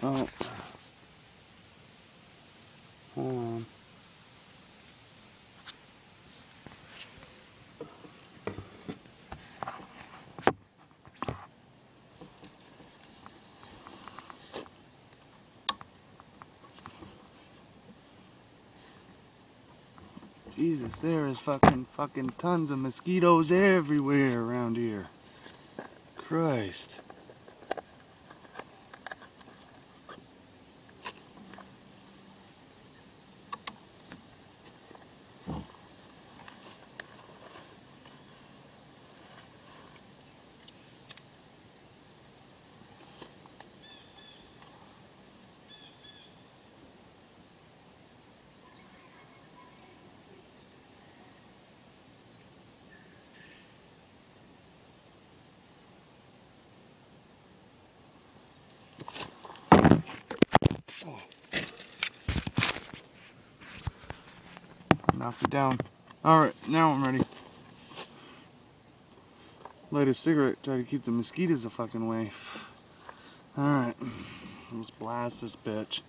Oh. Hold on. Jesus, there is fucking tons of mosquitoes everywhere around here. Christ. Oh. Knocked it down. Alright, now I'm ready. Light a cigarette, try to keep the mosquitoes the fucking away. Alright, let's blast this bitch.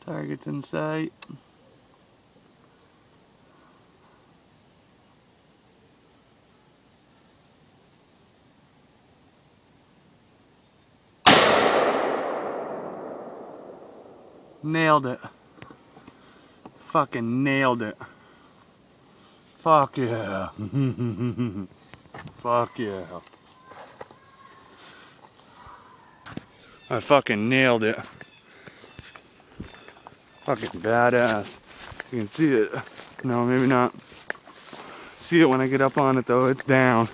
Target's in sight. Nailed it. Fucking nailed it. Fuck yeah. Fuck yeah. I fucking nailed it. Fucking badass. You can see it. No, maybe not. See it when I get up on it though, it's down.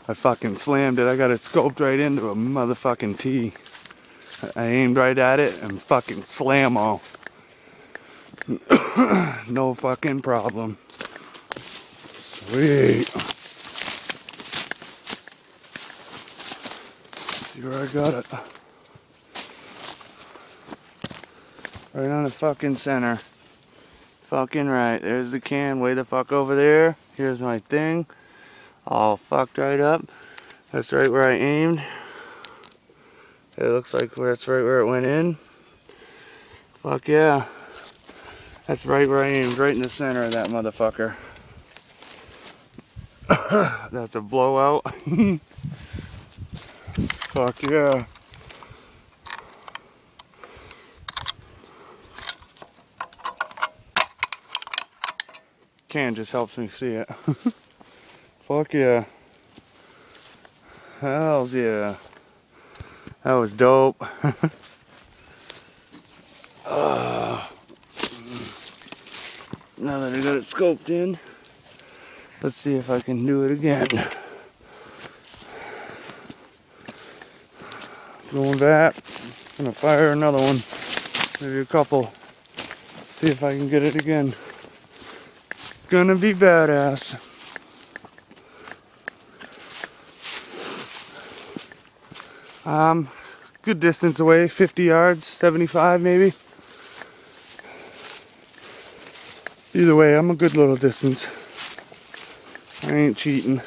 I fucking slammed it. I got it scoped right into a motherfucking T. I aimed right at it and fucking slam-o. No fucking problem. Sweet. See where I got it. Right on the fucking center. Fucking right. There's the can way the fuck over there. Here's my thing. All fucked right up. That's right where I aimed. It looks like that's right where it went in. Fuck yeah. That's right where I aimed, right in the center of that motherfucker. That's a blowout. Fuck yeah. Can just helps me see it. Fuck yeah. Hells yeah. That was dope. Now that I got it scoped in, let's see if I can do it again. Going back, gonna fire another one, maybe a couple, see if I can get it again. Gonna be badass. Good distance away, 50 yards, 75 maybe. Either way, I'm a good little distance. I ain't cheating.